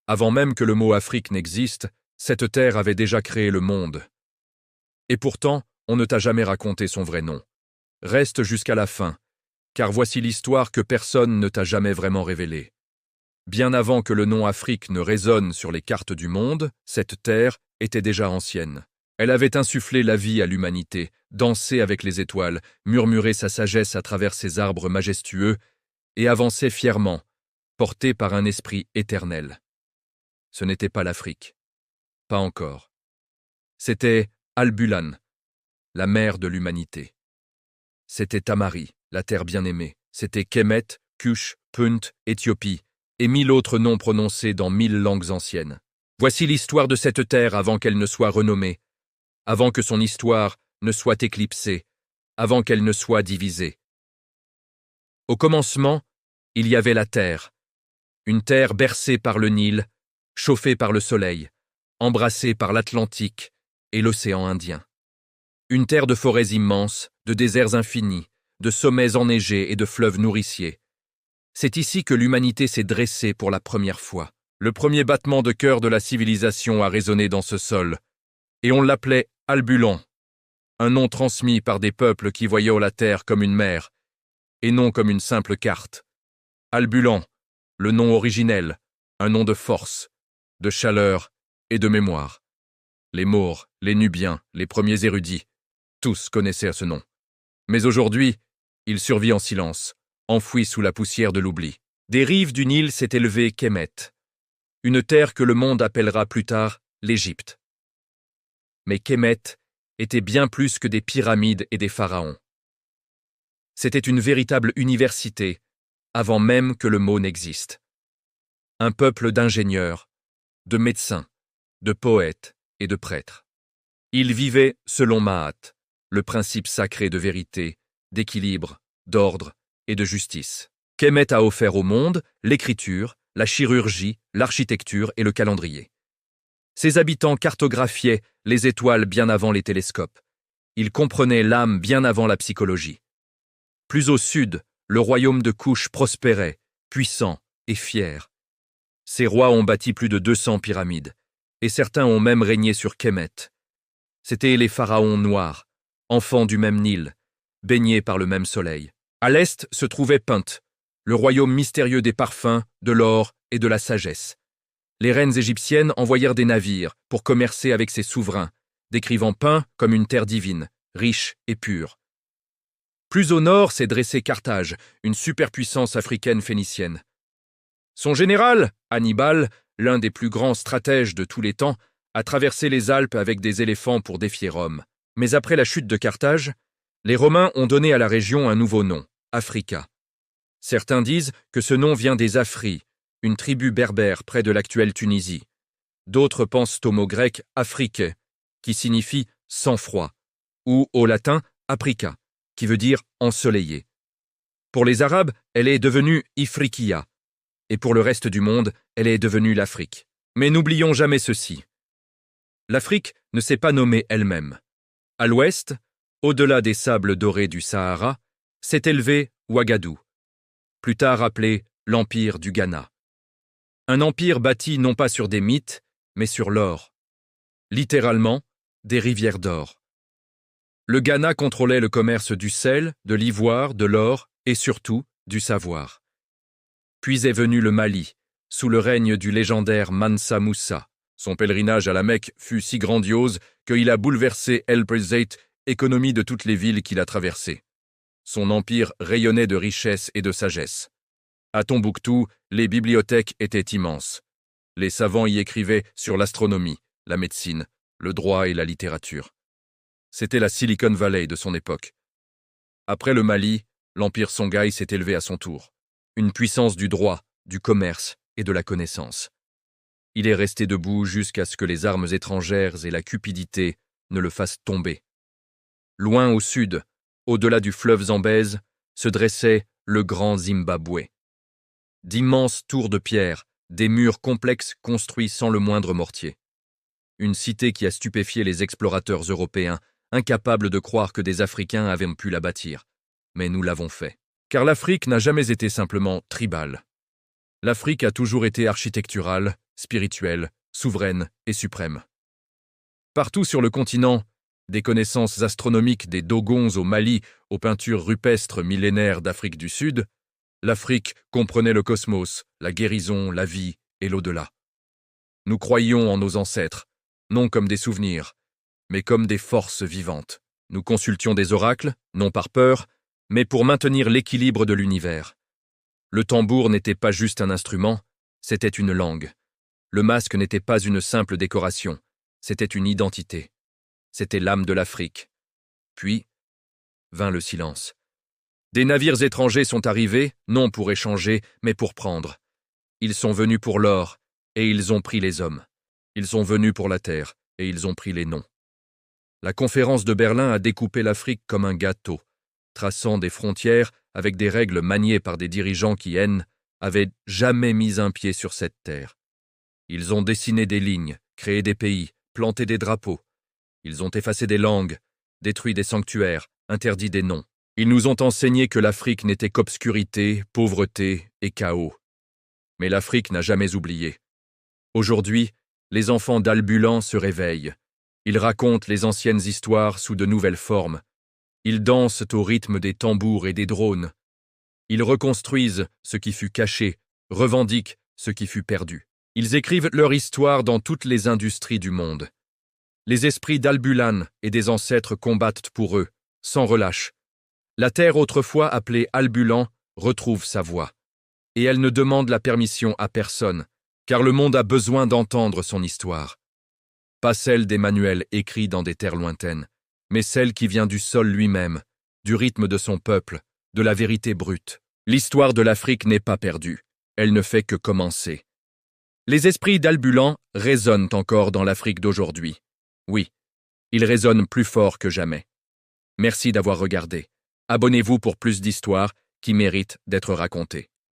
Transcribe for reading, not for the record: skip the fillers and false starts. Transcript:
Avant même que le mot Afrique n'existe, cette terre avait déjà créé le monde. Et pourtant, on ne t'a jamais raconté son vrai nom. Reste jusqu'à la fin, car voici l'histoire que personne ne t'a jamais vraiment révélée. Bien avant que le nom Afrique ne résonne sur les cartes du monde, cette terre était déjà ancienne. Elle avait insufflé la vie à l'humanité, dansé avec les étoiles, murmuré sa sagesse à travers ses arbres majestueux et avancé fièrement, portée par un esprit éternel. Ce n'était pas l'Afrique. Pas encore. C'était Albulan, la mère de l'humanité. C'était Tamari, la terre bien-aimée. C'était Kemet, Kush, Punt, Éthiopie, et 1000 autres noms prononcés dans 1000 langues anciennes. Voici l'histoire de cette terre avant qu'elle ne soit renommée, avant que son histoire ne soit éclipsée, avant qu'elle ne soit divisée. Au commencement, il y avait la terre, une terre bercée par le Nil, chauffée par le soleil, embrassée par l'Atlantique et l'océan Indien. Une terre de forêts immenses, de déserts infinis, de sommets enneigés et de fleuves nourriciers. C'est ici que l'humanité s'est dressée pour la première fois. Le premier battement de cœur de la civilisation a résonné dans ce sol, et on l'appelait Albulan, un nom transmis par des peuples qui voyaient la terre comme une mer, et non comme une simple carte. Albulan, le nom originel, un nom de force, de chaleur et de mémoire. Les Maures, les Nubiens, les premiers érudits, tous connaissaient ce nom. Mais aujourd'hui, il survit en silence, enfoui sous la poussière de l'oubli. Des rives du Nil s'est élevé Kemet, une terre que le monde appellera plus tard l'Égypte. Mais Kemet était bien plus que des pyramides et des pharaons. C'était une véritable université, avant même que le mot n'existe. Un peuple d'ingénieurs, de médecins, de poètes et de prêtres. Ils vivaient selon Maat, le principe sacré de vérité, d'équilibre, d'ordre et de justice. Kemet a offert au monde l'écriture, la chirurgie, l'architecture et le calendrier. Ses habitants cartographiaient les étoiles bien avant les télescopes. Ils comprenaient l'âme bien avant la psychologie. Plus au sud, le royaume de Kush prospérait, puissant et fier. Ses rois ont bâti plus de 200 pyramides, et certains ont même régné sur Kemet. C'étaient les pharaons noirs, enfants du même Nil, baignés par le même soleil. À l'est se trouvait Punt, le royaume mystérieux des parfums, de l'or et de la sagesse. Les reines égyptiennes envoyèrent des navires pour commercer avec ses souverains, décrivant Punt comme une terre divine, riche et pure. Plus au nord s'est dressé Carthage, une superpuissance africaine phénicienne. Son général, Hannibal, l'un des plus grands stratèges de tous les temps, a traversé les Alpes avec des éléphants pour défier Rome. Mais après la chute de Carthage, les Romains ont donné à la région un nouveau nom, Africa. Certains disent que ce nom vient des Afri, une tribu berbère près de l'actuelle Tunisie. D'autres pensent au mot grec afrique, qui signifie sang-froid, ou au latin aprica, qui veut dire ensoleillé. Pour les Arabes, elle est devenue Ifriqiya, et pour le reste du monde, elle est devenue l'Afrique. Mais n'oublions jamais ceci. L'Afrique ne s'est pas nommée elle-même. À l'ouest, au-delà des sables dorés du Sahara, s'est élevé Ouagadou, plus tard appelé l'Empire du Ghana. Un empire bâti non pas sur des mythes, mais sur l'or. Littéralement, des rivières d'or. Le Ghana contrôlait le commerce du sel, de l'ivoire, de l'or et surtout du savoir. Puis est venu le Mali, sous le règne du légendaire Mansa Moussa. Son pèlerinage à la Mecque fut si grandiose qu'il a bouleversé El Prezeit, économie de toutes les villes qu'il a traversées. Son empire rayonnait de richesse et de sagesse. À Tombouctou, les bibliothèques étaient immenses. Les savants y écrivaient sur l'astronomie, la médecine, le droit et la littérature. C'était la Silicon Valley de son époque. Après le Mali, l'empire Songhai s'est élevé à son tour. Une puissance du droit, du commerce et de la connaissance. Il est resté debout jusqu'à ce que les armes étrangères et la cupidité ne le fassent tomber. Loin au sud, au-delà du fleuve Zambèze, se dressait le grand Zimbabwe. D'immenses tours de pierre, des murs complexes construits sans le moindre mortier. Une cité qui a stupéfié les explorateurs européens, incapables de croire que des Africains avaient pu la bâtir. Mais nous l'avons fait. Car l'Afrique n'a jamais été simplement tribale. L'Afrique a toujours été architecturale, spirituelle, souveraine et suprême. Partout sur le continent, des connaissances astronomiques des Dogons au Mali aux peintures rupestres millénaires d'Afrique du Sud, l'Afrique comprenait le cosmos, la guérison, la vie et l'au-delà. Nous croyions en nos ancêtres, non comme des souvenirs, mais comme des forces vivantes. Nous consultions des oracles, non par peur, mais pour maintenir l'équilibre de l'univers. Le tambour n'était pas juste un instrument, c'était une langue. Le masque n'était pas une simple décoration, c'était une identité. C'était l'âme de l'Afrique. Puis vint le silence. Des navires étrangers sont arrivés, non pour échanger, mais pour prendre. Ils sont venus pour l'or, et ils ont pris les hommes. Ils sont venus pour la terre, et ils ont pris les noms. La conférence de Berlin a découpé l'Afrique comme un gâteau, traçant des frontières avec des règles maniées par des dirigeants qui, avaient jamais mis un pied sur cette terre. Ils ont dessiné des lignes, créé des pays, planté des drapeaux. Ils ont effacé des langues, détruit des sanctuaires, interdit des noms. Ils nous ont enseigné que l'Afrique n'était qu'obscurité, pauvreté et chaos. Mais l'Afrique n'a jamais oublié. Aujourd'hui, les enfants d'Albulan se réveillent. Ils racontent les anciennes histoires sous de nouvelles formes. Ils dansent au rythme des tambours et des drones. Ils reconstruisent ce qui fut caché, revendiquent ce qui fut perdu. Ils écrivent leur histoire dans toutes les industries du monde. Les esprits d'Albulan et des ancêtres combattent pour eux, sans relâche. La terre autrefois appelée Albulan retrouve sa voix. Et elle ne demande la permission à personne, car le monde a besoin d'entendre son histoire. Pas celle des manuels écrits dans des terres lointaines, mais celle qui vient du sol lui-même, du rythme de son peuple, de la vérité brute. L'histoire de l'Afrique n'est pas perdue, elle ne fait que commencer. Les esprits d'Albulan résonnent encore dans l'Afrique d'aujourd'hui. Oui, ils résonnent plus fort que jamais. Merci d'avoir regardé. Abonnez-vous pour plus d'histoires qui méritent d'être racontées.